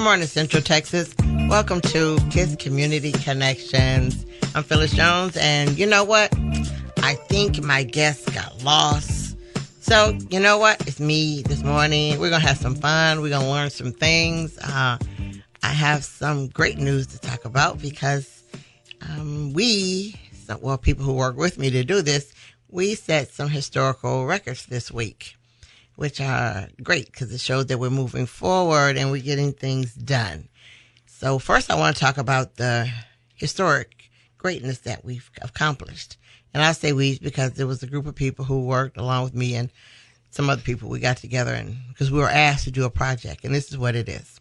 morning, Central Texas. Welcome to Kids Community Connections. I'm Phyllis Jones, and you know what? I think my guest got lost. So, you know what? It's me this morning. We're going to have some fun. We're going to learn some things. I have some great news to talk about because people who work with me to do this, we set some historical records this week, which are great because it shows that we're moving forward and we're getting things done. So first I want to talk about the historic greatness that we've accomplished. And I say we because there was a group of people who worked along with me and some other people. We got together and because we were asked to do a project, and this is what it is.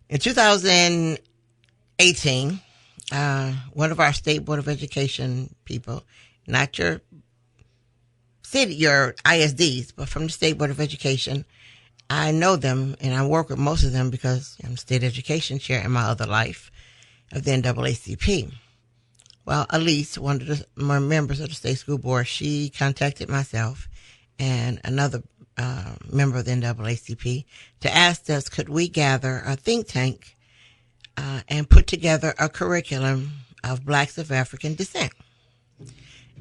In 2018, one of our State Board of Education people, not your city, your ISDs, but from the State Board of Education, I know them and I work with most of them because I'm state education chair in my other life of the NAACP. Well, Elise, one of my members of the state school board, she contacted myself and another member of the NAACP to ask us, could we gather a think tank and put together a curriculum of Blacks of African descent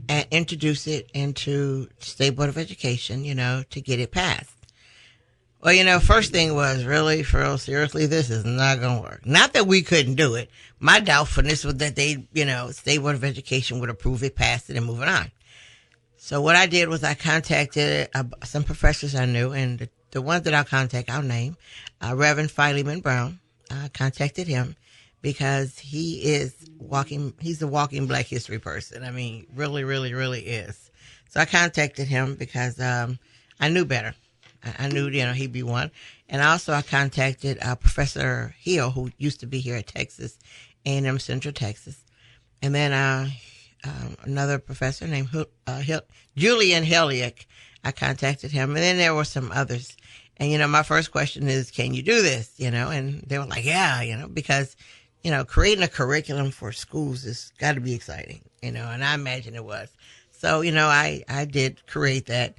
and introduce it into State Board of Education, to get it passed. Well, first thing was, really, Phil, seriously, this is not going to work. Not that we couldn't do it. My doubtfulness was that they, State Board of Education would approve it, pass it, and move it on. So what I did was I contacted some professors I knew, and the ones that I'll contact, I'll name, Reverend Philemon Brown. I contacted him because he's a walking Black history person. I mean, really, really, really is. So I contacted him because I knew better. I knew, he'd be one. And also I contacted Professor Hill, who used to be here at Texas, A&M Central Texas. And then another professor named Julian Heliak, I contacted him. And then there were some others. And, my first question is, can you do this? And they were like, yeah, because, creating a curriculum for schools has got to be exciting, and I imagine it was. So, I did create that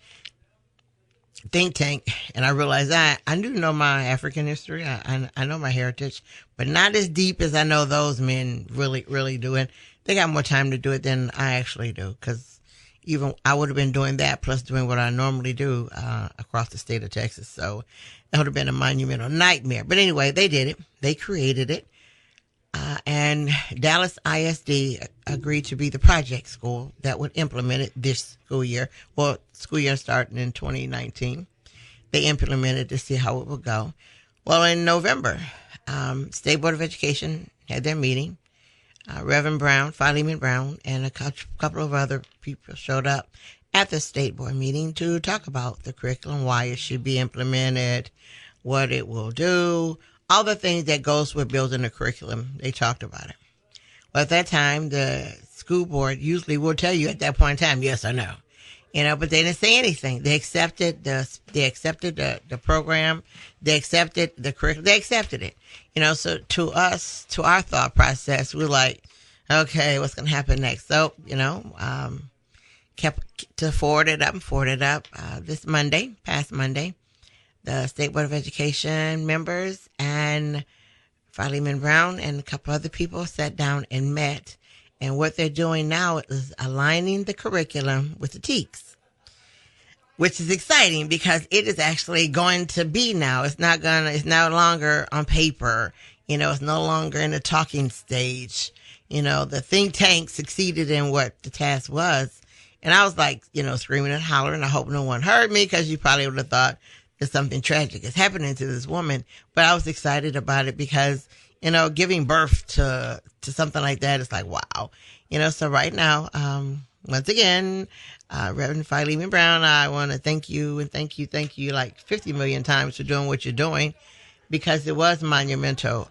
think tank, and I realized I do know my African history. I know my heritage, but not as deep as I know those men really, really do. And they got more time to do it than I actually do, because even I would have been doing that plus doing what I normally do across the state of Texas. So it would have been a monumental nightmare. But anyway, they did it. They created it. And Dallas ISD agreed to be the project school that would implement it this school year. Well, school year starting in 2019. They implemented to see how it would go. Well, in November, State Board of Education had their meeting. Reverend Brown, Philemon Brown, and a couple of other people showed up at the State Board meeting to talk about the curriculum, why it should be implemented, what it will do, all the things that goes with building a curriculum. They talked about it. Well, at that time, the school board usually will tell you at that point in time, yes or no, but they didn't say anything. They accepted the program. They accepted the curriculum. They accepted it. So to us, to our thought process, we're like, okay, what's going to happen next? So, kept to forward it up. This past Monday, the State Board of Education members and Philemon Brown and a couple other people sat down and met. And what they're doing now is aligning the curriculum with the TEKS, which is exciting because it is actually going to be now. It's no longer on paper. It's no longer in the talking stage. The think tank succeeded in what the task was. And I was like, screaming and hollering. I hope no one heard me because you probably would have thought that something tragic is happening to this woman. But I was excited about it because, giving birth to something like that is like, wow. So right now, once again, Reverend Philemon Brown, I want to thank you like 50 million times for doing what you're doing, because it was a monumental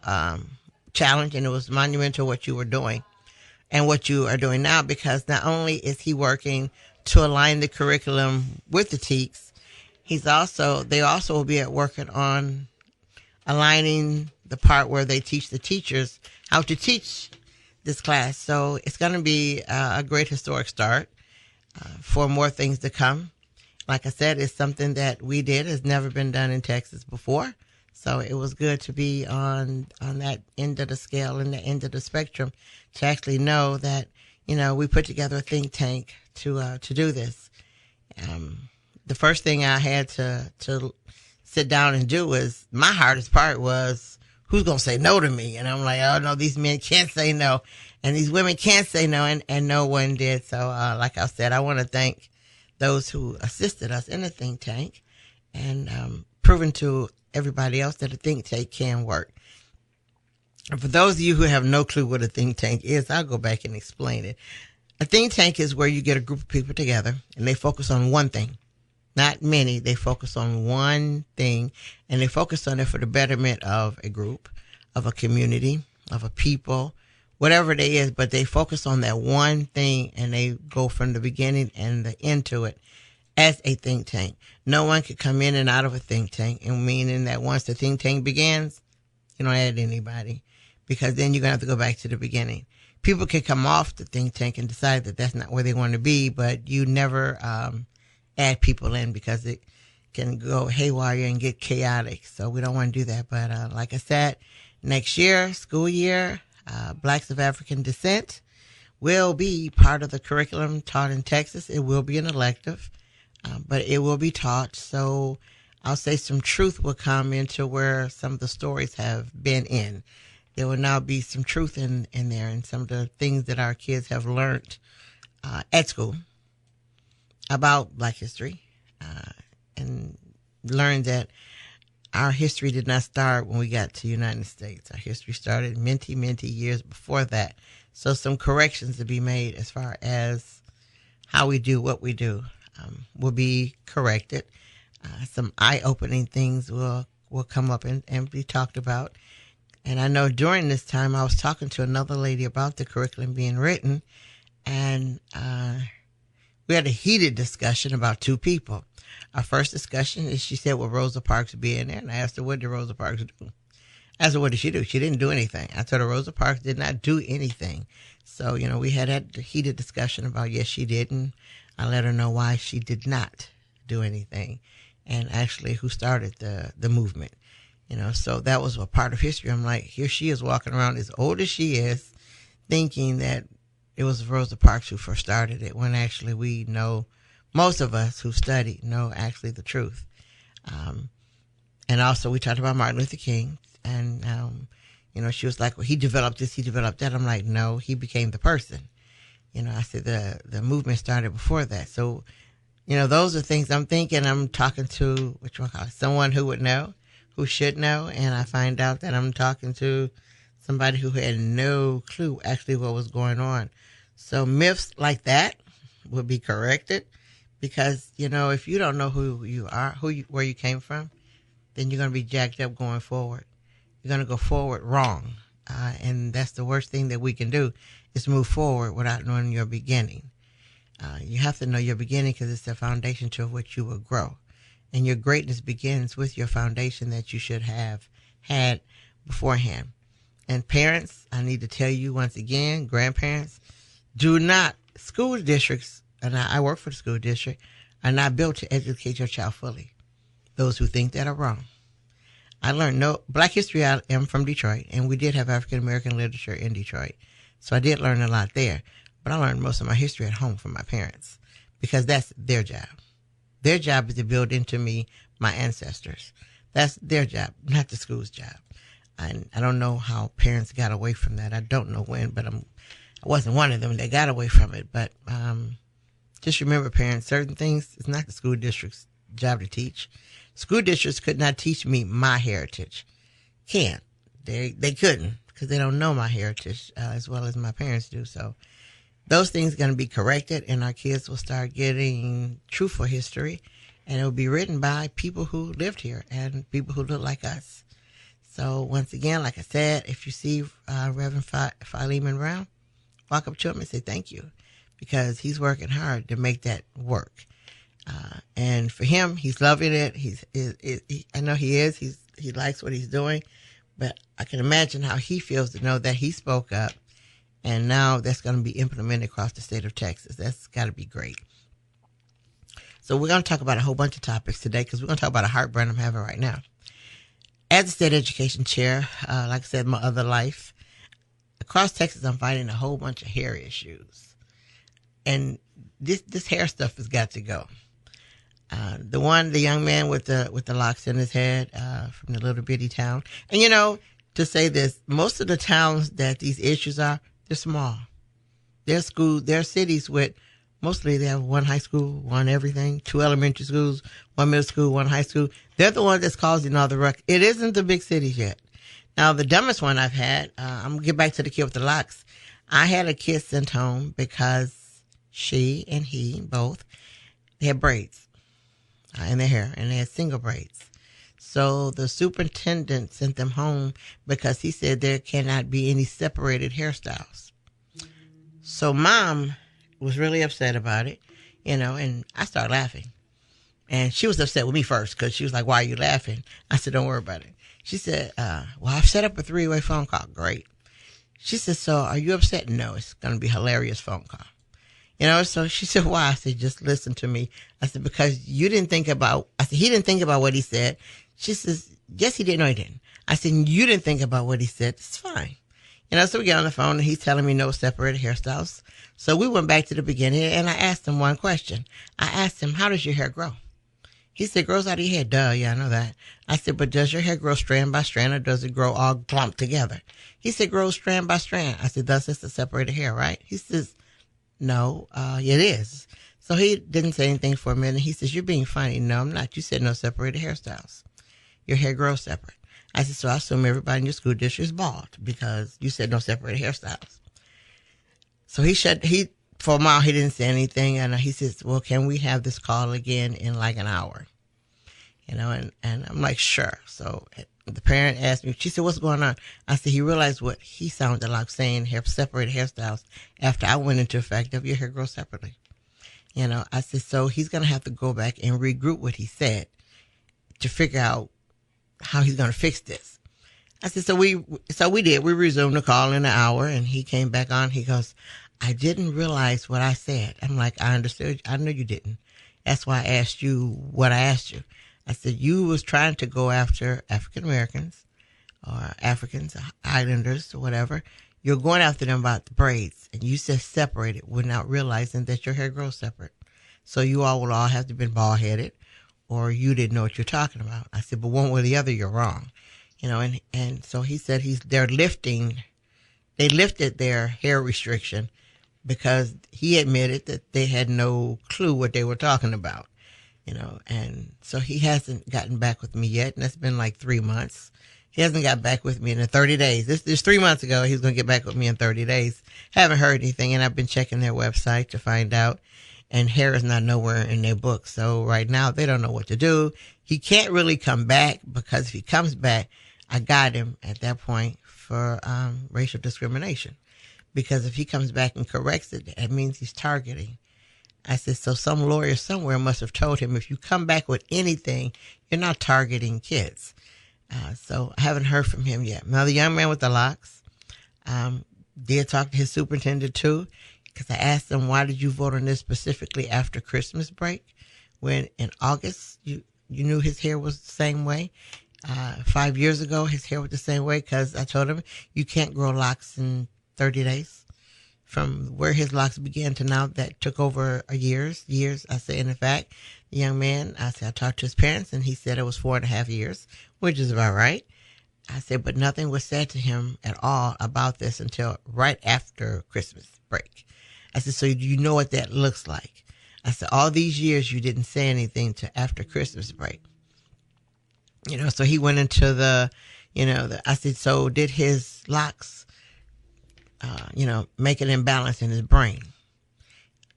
challenge, and it was monumental what you were doing and what you are doing now, because not only is he working to align the curriculum with the TEKS, they also will be working on aligning the part where they teach the teachers how to teach this class. So it's going to be a great historic start for more things to come. Like I said, it's something that we did, has never been done in Texas before. So it was good to be on that end of the scale and the end of the spectrum to actually know that, we put together a think tank to do this. The first thing I had to sit down and do was, my hardest part was, who's going to say no to me? And I'm like, oh no, these men can't say no. And these women can't say no. And no one did. So, like I said, I want to thank those who assisted us in the think tank and, proving to everybody else that a think tank can work. And for those of you who have no clue what a think tank is, I'll go back and explain it. A think tank is where you get a group of people together and they focus on one thing. Not many. They focus on one thing, and they focus on it for the betterment of a group, of a community, of a people, whatever it is, but they focus on that one thing, and they go from the beginning and the end to it as a think tank. No one could come in and out of a think tank, and meaning that once the think tank begins, you don't add anybody, because then you're going to have to go back to the beginning. People can come off the think tank and decide that that's not where they want to be, but you never add people in because it can go haywire and get chaotic. So we don't want to do that. But like I said, next year, school year, Blacks of African Descent will be part of the curriculum taught in Texas. It will be an elective, but it will be taught. So I'll say some truth will come into where some of the stories have been in. There will now be some truth in there and some of the things that our kids have learned at school about Black history, and learned that our history did not start when we got to the United States. Our history started many years before that. So some corrections to be made as far as how we do what we do will be corrected. Some eye-opening things will come up and be talked about. And I know during this time I was talking to another lady about the curriculum being written, and we had a heated discussion about two people. Our first discussion is, she said, will Rosa Parks be in there? And I asked her, what did Rosa Parks do? I said, what did she do? She didn't do anything. I told her Rosa Parks did not do anything. So, we had that heated discussion about, yes, she did. And I let her know why she did not do anything, and actually who started the movement. So that was a part of history. I'm like, here she is walking around as old as she is, thinking that it was Rosa Parks who first started it, when actually we know, most of us who studied know actually the truth. And also we talked about Martin Luther King, and, she was like, well, he developed this, he developed that. I'm like, no, he became the person. I said the movement started before that. So, those are things I'm thinking. I'm talking to, someone who would know, who should know, and I find out that I'm talking to somebody who had no clue actually what was going on. So myths like that will be corrected, because, if you don't know who you are, where you came from, then you're going to be jacked up going forward. You're going to go forward wrong. And that's the worst thing that we can do, is move forward without knowing your beginning. You have to know your beginning, because it's the foundation to which you will grow. And your greatness begins with your foundation that you should have had beforehand. And parents, I need to tell you once again, grandparents, school districts, and I work for the school district, are not built to educate your child fully. Those who think that are wrong. I learned Black history. I am from Detroit, and we did have African American literature in Detroit. So I did learn a lot there. But I learned most of my history at home from my parents, because that's their job. Their job is to build into me my ancestors. That's their job, not the school's job. And I don't know how parents got away from that. I don't know when, but I wasn't one of them that got away from it. But just remember, parents, certain things, it's not the school district's job to teach. School districts could not teach me my heritage. Can't. They couldn't, because they don't know my heritage as well as my parents do. So those things are going to be corrected, and our kids will start getting truthful history, and it will be written by people who lived here and people who look like us. So once again, like I said, if you see Reverend Philemon Brown, walk up to him and say thank you, because he's working hard to make that work. And for him, he's loving it. I know he is. He likes what he's doing, but I can imagine how he feels to know that he spoke up, and now that's going to be implemented across the state of Texas. That's got to be great. So we're going to talk about a whole bunch of topics today, because we're going to talk about a heartburn I'm having right now. as a state education chair, like I said, my other life, across Texas, I'm fighting a whole bunch of hair issues. And this hair stuff has got to go. The young man with the locks in his head, from the little bitty town. And to say this, most of the towns that these issues are, they're small. They're cities with, mostly they have one high school, one everything, 2 elementary schools, 1 middle school, 1 high school. They're the ones that's causing all the ruckus. It isn't the big cities yet. Now, the dumbest one I've had, I'm going to get back to the kid with the locks. I had a kid sent home because she and he both, they had braids in their hair, and they had single braids. So the superintendent sent them home because he said there cannot be any separated hairstyles. So mom was really upset about it, and I started laughing. And she was upset with me first because she was like, "Why are you laughing?" I said, "Don't worry about it." She said, "Well, I've set up a 3-way phone call." Great. She said, "So are you upset?" "No, it's going to be a hilarious phone call." So she said, "Why?" I said, "Just listen to me." I said, "Because you didn't think about," I said, "He didn't think about what he said." She says, "Yes, he did." "No, he didn't." I said, "You didn't think about what he said." "It's fine." So we get on the phone and he's telling me no separated hairstyles. So we went back to the beginning and I asked him one question. I asked him, "How does your hair grow?" He said, "Grows out of your head." "Duh, yeah, I know that." I said, "But does your hair grow strand by strand or does it grow all clumped together?" He said, "Grows strand by strand." I said, "Thus it's a separated hair, right?" He says, "No, it is." So he didn't say anything for a minute. He says, "You're being funny." "No, I'm not. You said no separated hairstyles. Your hair grows separate." I said, "So I assume everybody in your school district is bald because you said no separated hairstyles." So for a while, he didn't say anything. And he says, "Well, can we have this call again in like an hour?" And I'm like, "Sure." So the parent asked me, she said, "What's going on?" I said, he realized what he sounded like saying, separated hairstyles, after I went into effect of your hair grows separately. I said, so he's going to have to go back and regroup what he said to figure out how he's going to fix this. I said, so we did. We resumed the call in an hour, and he came back on. He goes, "I didn't realize what I said." I'm like, "I understood. I know you didn't. That's why I asked you what I asked you." I said, "You was trying to go after African Americans or Africans, Islanders, or whatever. You're going after them about the braids, and you said separated without realizing that your hair grows separate. So you all would all have to have been bald-headed, or you didn't know what you're talking about." I said, "But one way or the other, you're wrong." And so he said they lifted their hair restriction because he admitted that they had no clue what they were talking about, and so he hasn't gotten back with me yet, and that's been like 3 months. He hasn't got back with me in 30 days. This 3 months ago, he was going to get back with me in 30 days. Haven't heard anything, and I've been checking their website to find out, and hair is not nowhere in their book. So right now, they don't know what to do. He can't really come back because if he comes back, I got him at that point for racial discrimination. Because if he comes back and corrects it, that means he's targeting. I said, so some lawyer somewhere must have told him, if you come back with anything, you're not targeting kids. So I haven't heard from him yet. Now, the young man with the locks did talk to his superintendent too, because I asked him, why did you vote on this specifically after Christmas break, when in August you knew his hair was the same way? 5 years ago, his hair was the same way, because I told him you can't grow locks in 30 days. From where his locks began to now, that took over years. I said, and in fact, the young man, I talked to his parents, and he said it was 4.5 years, which is about right. I said, but nothing was said to him at all about this until right after Christmas break. I said, so do you know what that looks like? I said, all these years you didn't say anything to after Christmas break. So he went into I said, so did his locks, make an imbalance in his brain?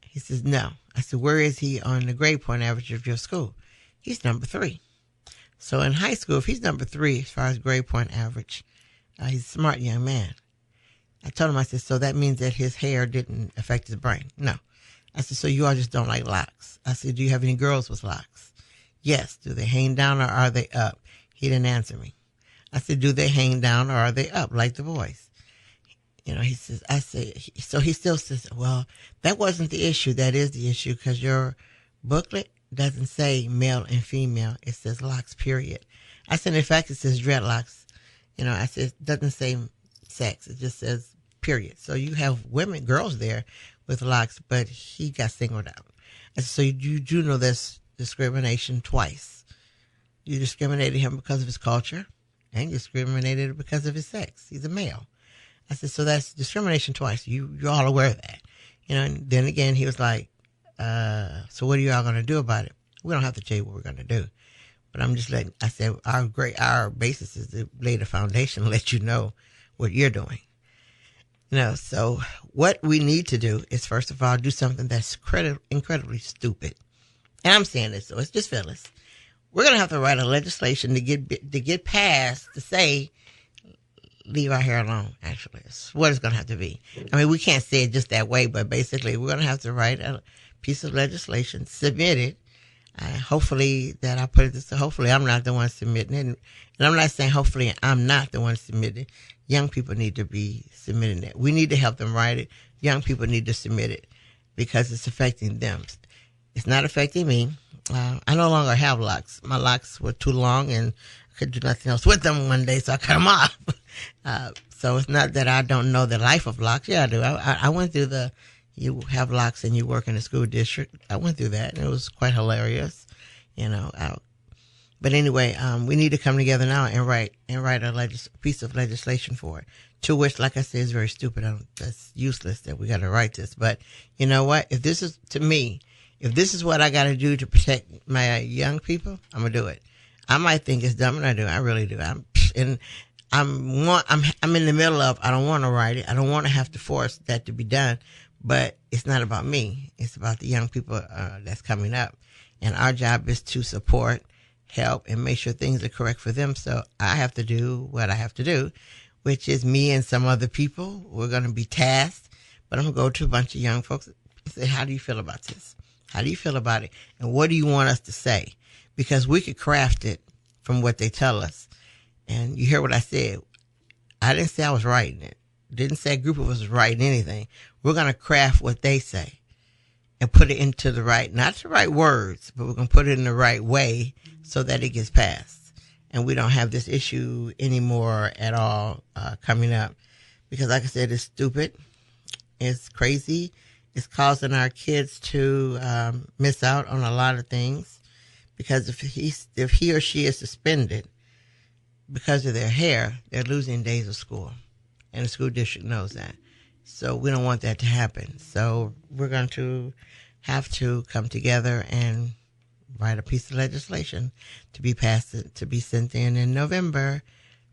He says, no. I said, where is he on the grade point average of your school? He's number 3. So in high school, if he's number 3 as far as grade point average, he's a smart young man. I told him, I said, so that means that his hair didn't affect his brain? No. I said, so you all just don't like locks? I said, do you have any girls with locks? Yes. Do they hang down or are they up? He didn't answer me. I said, do they hang down or are they up like the boys? He says, so he still says, well, that wasn't the issue. That is the issue, because your booklet doesn't say male and female. It says locks, period. I said, in fact, it says dreadlocks. I said, it doesn't say sex. It just says period. So you have girls there with locks, but he got singled out. And so you do know that's discrimination twice. You discriminated him because of his culture, and you discriminated because of his sex. He's a male. I said, so that's discrimination twice. You're all aware of that. And then again, he was like, so what are y'all going to do about it? We don't have to tell you what we're going to do. But I'm just I said, our basis is to lay the foundation and let you know what you're doing. So what we need to do is, first of all, do something that's incredibly stupid. And I'm saying this, so it's just Phyllis. We're going to have to write a legislation to get passed to say, leave our hair alone, actually. It's what it's going to have to be. I mean, we can't say it just that way, but basically we're going to have to write a piece of legislation, submit it. Hopefully that I put it this way, hopefully I'm not the one submitting it. And I'm not saying hopefully I'm not the one submitting it. Young people need to be submitting it. We need to help them write it. Young people need to submit it because it's affecting them. It's not affecting me. I no longer have locks. My locks were too long and I could do nothing else with them one day, so I cut them off. So it's not that I don't know the life of locks. Yeah, I do. I went through you have locks and you work in a school district. I went through that and it was quite hilarious, But anyway, we need to come together now and write a piece of legislation for it. To which, like I said, is very stupid. That's useless that we got to write this. But you know what? If this is, to me, if this is what I got to do to protect my young people, I'm gonna do it. I might think it's dumb, and I do. I really do. I'm in the middle of. I don't want to write it. I don't want to have to force that to be done. But it's not about me. It's about the young people that's coming up, and our job is to support, help, and make sure things are correct for them. So I have to do what I have to do, which is me and some other people. We're going to be tasked, but I'm going to go to a bunch of young folks and say, how do you feel about this? How do you feel about it? And what do you want us to say? Because we could craft it from what they tell us. And you hear what I said. I didn't say I was writing it. Didn't say a group of us was writing anything. We're going to craft what they say and put it into not the right words, but we're going to put it in the right way so that it gets passed. And we don't have this issue anymore at all coming up. Because like I said, it's stupid. It's crazy. It's causing our kids to miss out on a lot of things. Because if he or she is suspended because of their hair, they're losing days of school. And the school district knows that. So we don't want that to happen. So we're going to have to come together and write a piece of legislation to be passed, to be sent in November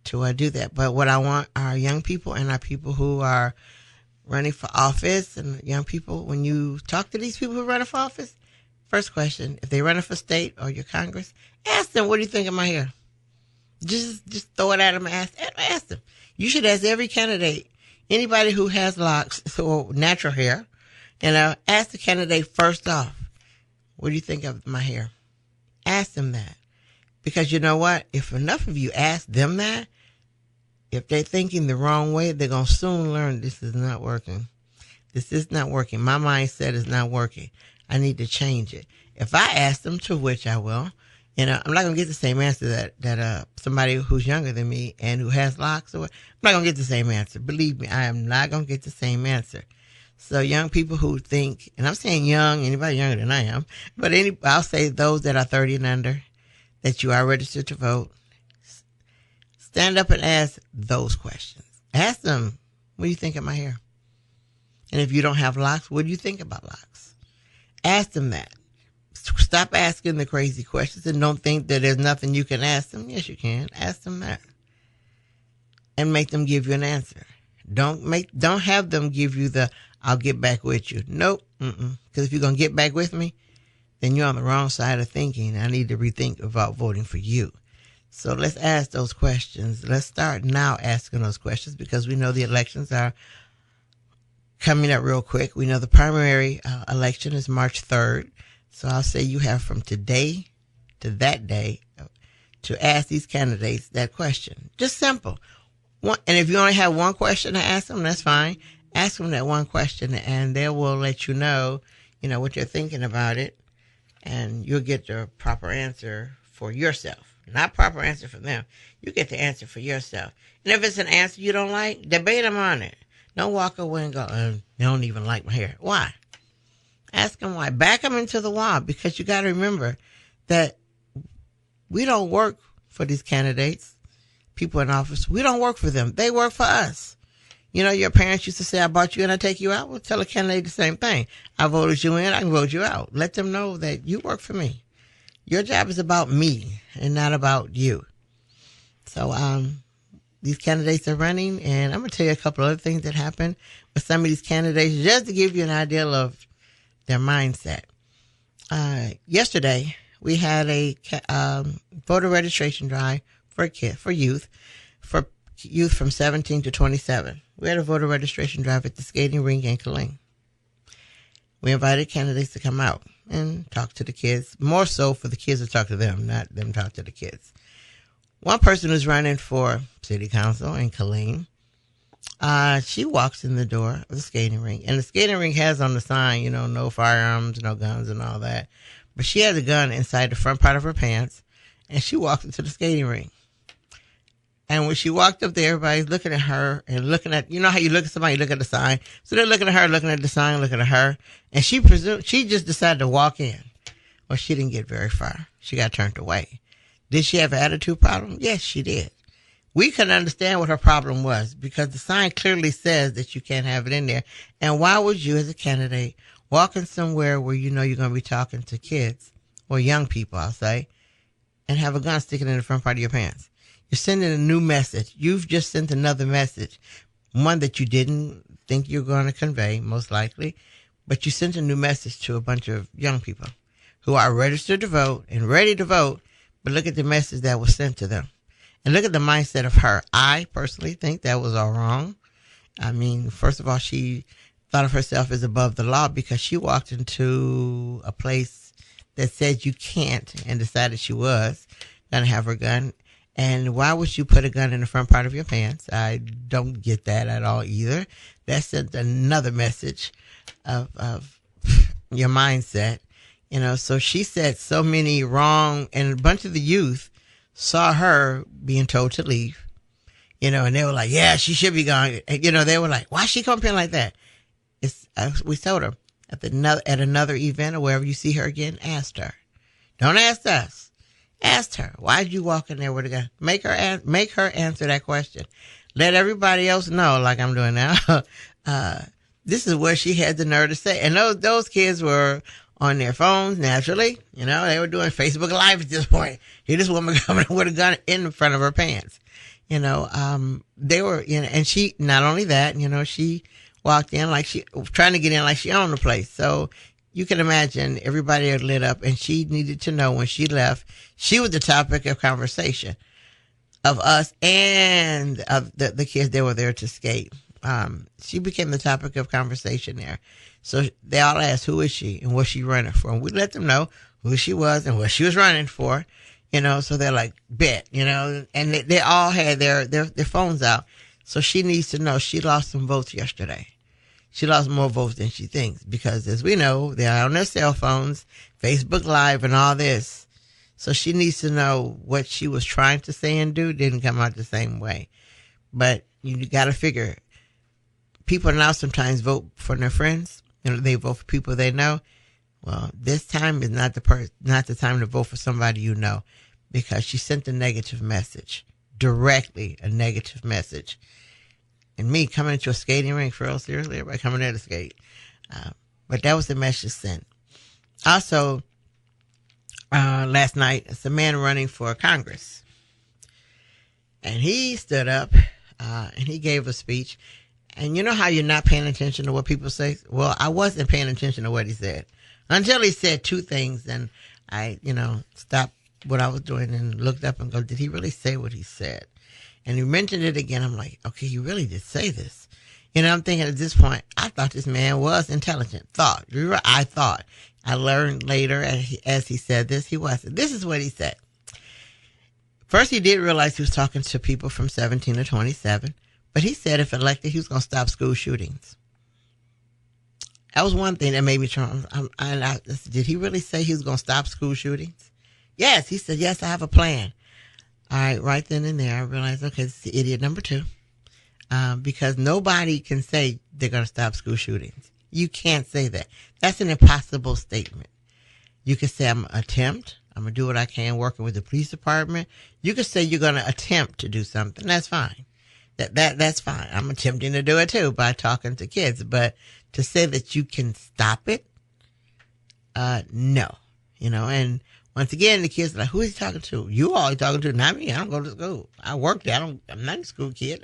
to do that. But what I want our young people and our people who are running for office, and young people, when you talk to these people who are running for office, first question, if they're running for state or your Congress, ask them, what do you think of my hair? Just throw it at them and ask them. You should ask every candidate, anybody who has locks or natural hair, ask the candidate first off, what do you think of my hair? Ask them that. Because you know what? If enough of you ask them that, if they're thinking the wrong way, they're going to soon learn this is not working. This is not working. My mindset is not working. I need to change it. If I ask them, to which I will, I'm not going to get the same answer that somebody who's younger than me and who has locks, I'm not going to get the same answer. Believe me, I am not going to get the same answer. So young people who think, and I'm saying young, anybody younger than I am, but I'll say those that are 30 and under, that you are registered to vote, stand up and ask those questions. Ask them, what do you think of my hair? And if you don't have locks, what do you think about locks? Ask them that. Stop asking the crazy questions and don't think that there's nothing you can ask them. Yes, you can. Ask them that. And make them give you an answer. Don't have them give you I'll get back with you. Nope. Because if you're going to get back with me, then you're on the wrong side of thinking. I need to rethink about voting for you. So let's ask those questions. Let's start now asking those questions because we know the elections are coming up real quick. We know the primary election is March 3rd. So I'll say you have from today to that day to ask these candidates that question. Just simple. And if you only have one question to ask them, that's fine. Ask them that one question and they will let you know, what you're thinking about it. And you'll get the proper answer for yourself. Not proper answer for them. You get the answer for yourself. And if it's an answer you don't like, debate them on it. Don't walk away and go, they don't even like my hair. Why? Ask them why. Back them into the wall, because you got to remember that we don't work for these candidates, people in office. We don't work for them. They work for us. You know, your parents used to say, I bought you in, I take you out. Well, tell a candidate the same thing. I voted you in, I can vote you out. Let them know that you work for me. Your job is about me and not about you. So these candidates are running, and I'm going to tell you a couple other things that happened with some of these candidates just to give you an idea of their mindset. Yesterday, we had a voter registration drive for youth from 17 to 27. We had a voter registration drive at the skating rink in Killeen. We invited candidates to come out and talk to the kids, more so for the kids to talk to them, not them talk to the kids. One person who's running for city council in Killeen, she walks in the door of the skating rink, and the skating rink has on the sign, you know, no firearms, no guns and all that. But she has a gun inside the front part of her pants, and she walked into the skating rink. And when she walked up there, everybody's looking at her and looking at, you know how you look at somebody, you look at the sign. So they're looking at her, looking at the sign, looking at her. And she just decided to walk in. Well, she didn't get very far. She got turned away. Did she have an attitude problem? Yes, she did. We couldn't understand what her problem was because the sign clearly says that you can't have it in there. And why would you, as a candidate, walk in somewhere where you know you're going to be talking to kids, or young people, I'll say, and have a gun sticking in the front part of your pants? You're sending a new message. You've just sent another message, one that you didn't think you're going to convey, most likely, but you sent a new message to a bunch of young people who are registered to vote and ready to vote, but look at the message that was sent to them. And look at the mindset of her. I personally think that was all wrong. I mean, first of all, she thought of herself as above the law because she walked into a place that said you can't and decided she was going to have her gun. And why would you put a gun in the front part of your pants? I don't get that at all either. That sent another message of your mindset. You know, so she said so many wrong, and a bunch of the youth saw her being told to leave, you know, and they were like, yeah, she should be gone. And, you know, they were like, why she come in like that? We told her at another event or wherever you see her again, ask her. Don't ask us. Ask her, why'd you walk in there with a gun? Make her answer that question. Let everybody else know, like I'm doing now. This is what she had the nerve to say. And those kids were on their phones, naturally. You know, they were doing Facebook Live at this point. Here this woman coming with a gun in front of her pants. You know, they were, you know, and she, not only that, you know, she walked in like she, trying to get in like she owned the place. So you can imagine everybody had lit up, and she needed to know when she left, she was the topic of conversation of us and of the kids that were there to skate. She became the topic of conversation there. So they all asked, who is she and what's she running for? And we let them know who she was and what she was running for, you know, so they're like, bet, you know, and they all had their phones out. So she needs to know she lost some votes yesterday. She lost more votes than she thinks because, as we know, they're on their cell phones, Facebook Live and all this. So she needs to know what she was trying to say and do didn't come out the same way. But you got to figure, people now sometimes vote for their friends. You know, they vote for people they know. Well, this time is not the time to vote for somebody you know, because she sent a negative message, directly a negative message. And me coming into a skating rink, for real, seriously, everybody coming there to skate. But that was the message sent. Also, last night, it's a man running for Congress. And he stood up and he gave a speech. And you know how you're not paying attention to what people say? Well, I wasn't paying attention to what he said. Until he said two things, and I, you know, stopped what I was doing and looked up and go, did he really say what he said? And he mentioned it again. I'm like, okay, you really did say this. You know, I'm thinking at this point, I thought this man was intelligent. I thought. I learned later as he said this, he wasn't. This is what he said. First, he did realize he was talking to people from 17 to 27. But he said if elected, he was going to stop school shootings. That was one thing that made me turn. Did he really say he was going to stop school shootings? Yes, he said, yes, I have a plan. All right, right then and there, I realized, okay, this is idiot number 2. Because nobody can say they're going to stop school shootings. You can't say that. That's an impossible statement. You can say, I'm going to attempt. I'm going to do what I can working with the police department. You can say you're going to attempt to do something. That's fine. That's fine. I'm attempting to do it too by talking to kids. But to say that you can stop it, no. And once again, the kids are like, who is he talking to? You all he talking to, not me. I don't go to school. I work there. I'm not a school kid.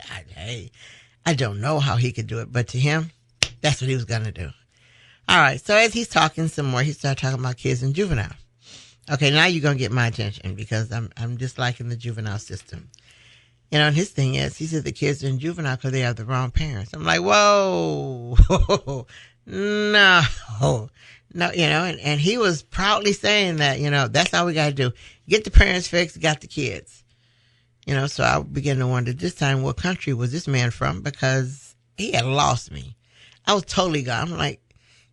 I don't know how he could do it, but to him, that's what he was going to do. All right. So as he's talking some more, he started talking about kids in juvenile. Okay. Now you're going to get my attention because I'm disliking the juvenile system. And his thing is, he said the kids are in juvenile because they have the wrong parents. I'm like, whoa, no, and he was proudly saying that, that's all we got to do. Get the parents fixed, got the kids. So I began to wonder this time, what country was this man from? Because he had lost me. I was totally gone. I'm like,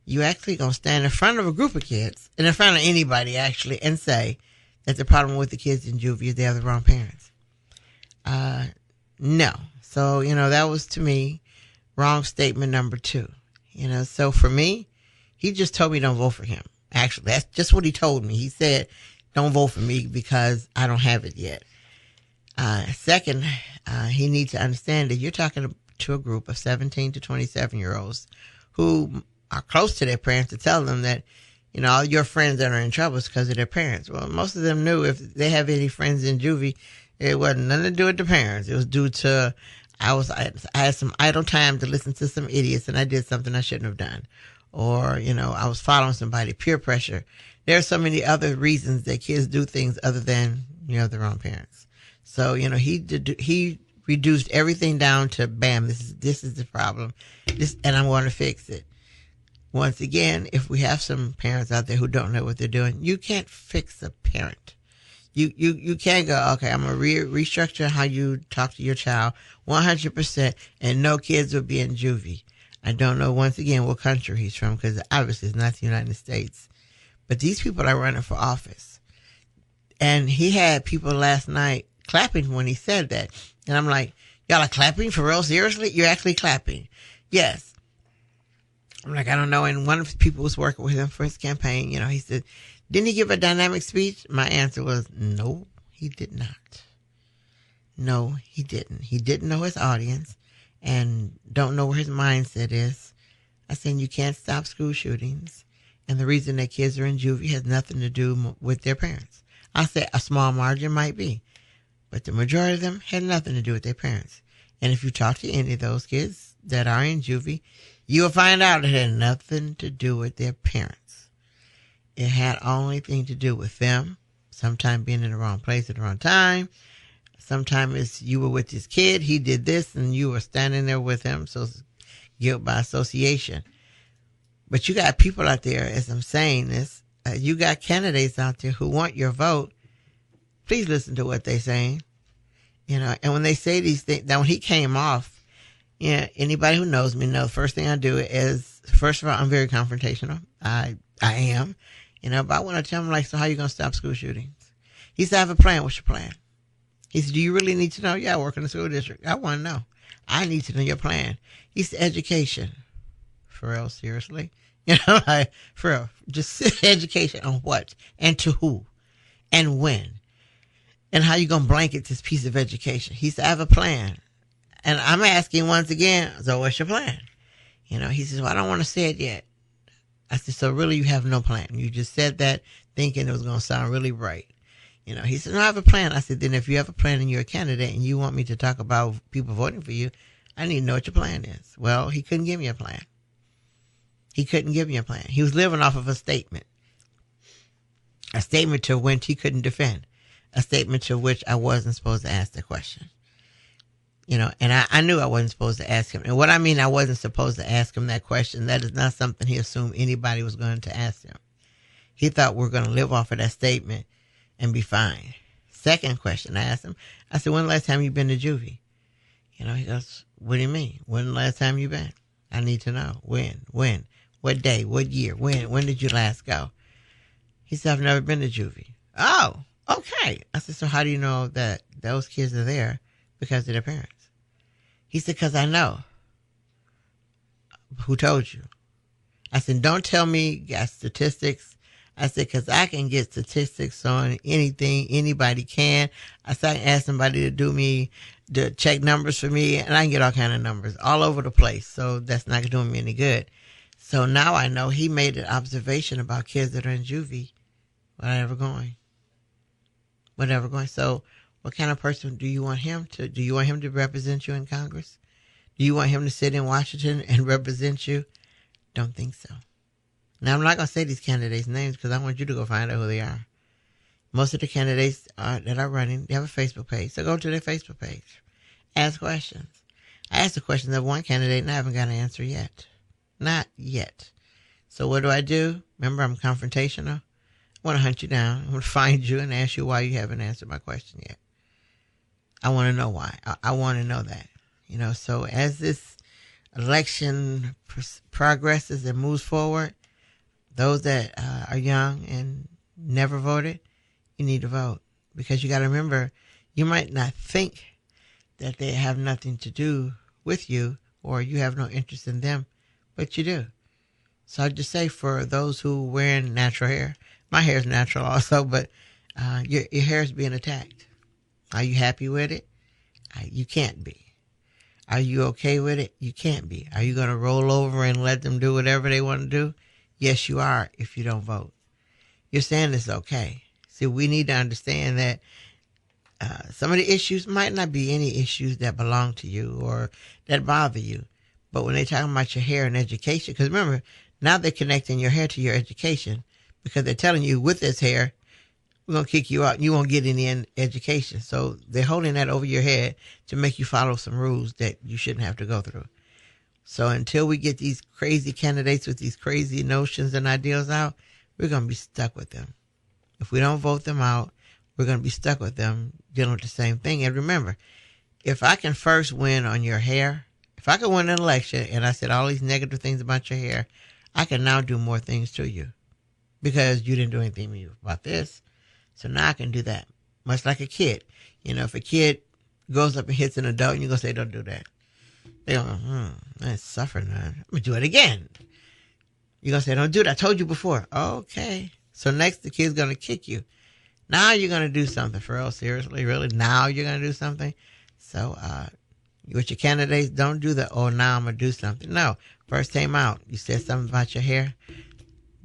you actually going to stand in front of a group of kids and in front of anybody actually and say that the problem with the kids in juvie is they have the wrong parents. No. So, that was to me wrong statement number 2. So for me, he just told me don't vote for him. Actually, that's just what he told me. He said, don't vote for me because I don't have it yet. Second, he needs to understand that you're talking to a group of 17 to 27-year-olds who are close to their parents to tell them that, all your friends that are in trouble is because of their parents. Well, most of them knew if they have any friends in juvie, it wasn't nothing to do with the parents. It was due to I had some idle time to listen to some idiots and I did something I shouldn't have done. Or, I was following somebody, peer pressure. There are so many other reasons that kids do things other than, their own parents. So, he reduced everything down to, bam, this is the problem. And I'm going to fix it. Once again, if we have some parents out there who don't know what they're doing, you can't fix a parent. You can't go, okay, I'm going to restructure how you talk to your child 100% and no kids will be in juvie. I don't know, once again, what country he's from because obviously it's not the United States. But these people are running for office. And he had people last night clapping when he said that. And I'm like, y'all are clapping for real? Seriously? You're actually clapping? Yes. I'm like, I don't know. And one of the people was working with him for his campaign. He said, didn't he give a dynamic speech? My answer was, no, he did not. No, he didn't. He didn't know his audience and don't know where his mindset is. I said, you can't stop school shootings. And the reason that kids are in juvie has nothing to do with their parents. I said a small margin might be, but the majority of them had nothing to do with their parents. And if you talk to any of those kids that are in juvie, you will find out it had nothing to do with their parents. It had only thing to do with them, sometimes being in the wrong place at the wrong time. Sometimes you were with this kid, he did this, and you were standing there with him, so it's guilt by association. But you got people out there, as I'm saying this, you got candidates out there who want your vote. Please listen to what they're saying. And when they say these things, now when he came off, anybody who knows me knows the first thing I do is, first of all, I'm very confrontational. I am, but I want to tell him, like, so how you going to stop school shootings? He said, I have a plan. What's your plan? He said, do you really need to know? Yeah, I work in the school district. I want to know. I need to know your plan. He said, education. For real, seriously? Like, for real, just education on what and to who and when and how you going to blanket this piece of education. He said, I have a plan. And I'm asking once again, so what's your plan? He says, well, I don't want to say it yet. I said, so really you have no plan. You just said that thinking it was going to sound really bright. He said, no, I have a plan. I said, then if you have a plan and you're a candidate and you want me to talk about people voting for you, I need to know what your plan is. Well, he couldn't give me a plan. He couldn't give me a plan. He was living off of a statement to which he couldn't defend, a statement to which I wasn't supposed to ask the question. And I knew I wasn't supposed to ask him. And what I mean, I wasn't supposed to ask him that question. That is not something he assumed anybody was going to ask him. He thought we're going to live off of that statement and be fine. Second question I asked him, I said, when the last time you been to juvie? He goes, what do you mean? When the last time you been? I need to know. When? What day? What year? When did you last go? He said, I've never been to juvie. Oh, Okay. I said, so how do you know that those kids are there because of their parents? He said, because I know. Who told you? I said, don't tell me you got statistics. I said, because I can get statistics on anything anybody can. I said, I can ask somebody to do me, to check numbers for me, and I can get all kind of numbers all over the place. So that's not doing me any good. So now I know he made an observation about kids that are in juvie whatever going. So what kind of person do you want him to? Do you want him to represent you in Congress? Do you want him to sit in Washington and represent you? Don't think so. Now, I'm not going to say these candidates' names because I want you to go find out who they are. Most of the candidates that are running, they have a Facebook page. So go to their Facebook page. Ask questions. I asked the questions of one candidate and I haven't got an answer yet. Not yet. So what do? Remember, I'm confrontational. I want to hunt you down. I want to find you and ask you why you haven't answered my question yet. I want to know why. I want to know that. So as this election progresses and moves forward, those that are young and never voted, you need to vote. Because you got to remember, you might not think that they have nothing to do with you or you have no interest in them, but you do. So I just say for those who wearing natural hair, my hair is natural also, but your hair is being attacked. Are you happy with it? You can't be. Are you okay with it? You can't be. Are you going to roll over and let them do whatever they want to do? Yes, you are if you don't vote. You're saying it's okay. See, we need to understand that some of the issues might not be any issues that belong to you or that bother you. But when they're talking about your hair and education, because remember, now they're connecting your hair to your education because they're telling you with this hair, we're going to kick you out and you won't get any education. So they're holding that over your head to make you follow some rules that you shouldn't have to go through. So until we get these crazy candidates with these crazy notions and ideals out, we're going to be stuck with them. If we don't vote them out, we're going to be stuck with them dealing with the same thing. And remember, if I can first win on your hair, if I can win an election and I said all these negative things about your hair, I can now do more things to you because you didn't do anything about this. So now I can do that. Much like a kid. If a kid goes up and hits an adult and you're going to say, don't do that. They're going to go, that's suffering. I'm going to do it again. You're going to say, don't do that. I told you before. Okay. So next the kid's going to kick you. Now you're going to do something for real. Seriously, really? Now you're going to do something? So with your candidates, don't do that. Oh, now I'm going to do something. No. First time out, you said something about your hair.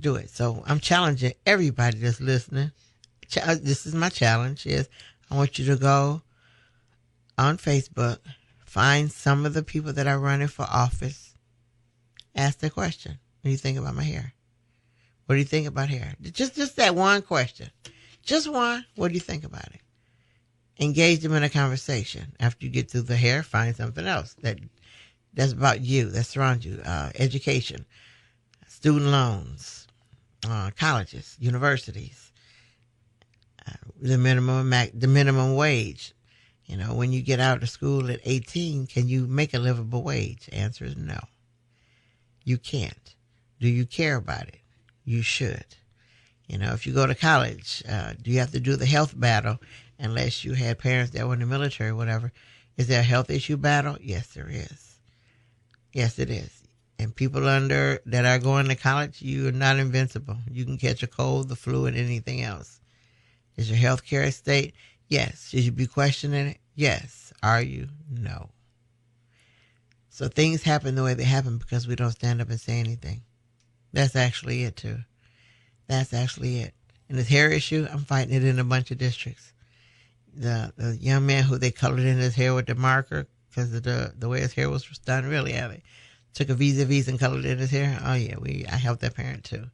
Do it. So I'm challenging everybody that's listening. This is my challenge is I want you to go on Facebook, find some of the people that are running for office, ask the question. What do you think about my hair? What do you think about hair? Just that one question. Just one. What do you think about it? Engage them in a conversation. After you get through the hair, find something else that's about you, that's around you. Education, student loans, colleges, universities. The minimum wage. When you get out of school at 18, can you make a livable wage? Answer is no. You can't. Do you care about it? You should. If you go to college, do you have to do the health battle unless you had parents that were in the military or whatever? Is there a health issue battle? Yes, there is. Yes, it is. And people that are going to college, you are not invincible. You can catch a cold, the flu, and anything else. Is your health care state? Yes. Should you be questioning it? Yes. Are you? No. So things happen the way they happen because we don't stand up and say anything. That's actually it, too. That's actually it. And this hair issue, I'm fighting it in a bunch of districts. The young man who they colored in his hair with the marker because of the way his hair was done, really, they took a vis-a-vis and colored in his hair. Oh, yeah, I helped that parent, too.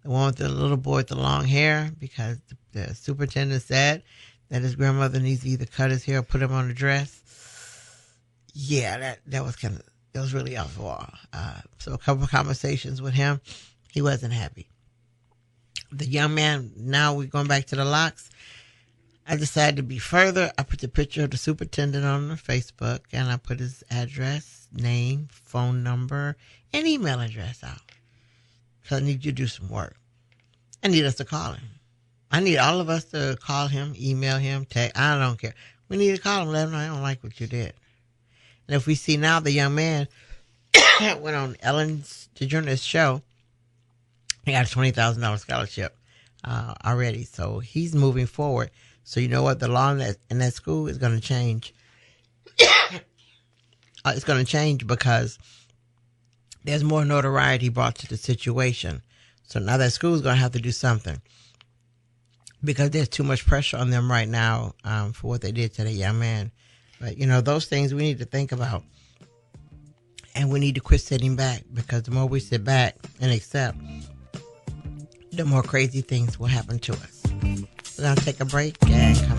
The one with the little boy with the long hair because the superintendent said that his grandmother needs to either cut his hair or put him on a dress. Yeah, that was really awful. So a couple of conversations with him, he wasn't happy. The young man, now we're going back to the locks. I decided to be further. I put the picture of the superintendent on Facebook and I put his address, name, phone number, and email address out. Because I need you to do some work. I need us to call him. I need all of us to call him, email him, text. I don't care. We need to call him, let him know I don't like what you did. And if we see now the young man went on Ellen DeGeneres' show, he got a $20,000 scholarship already. So he's moving forward. So you know what? The law in that school is going to change. It's going to change because there's more notoriety brought to the situation. So now that school is going to have to do something because there's too much pressure on them right now for what they did to that young man. But, you know, those things we need to think about. And we need to quit sitting back, because the more we sit back and accept, the more crazy things will happen to us. We're going to take a break and come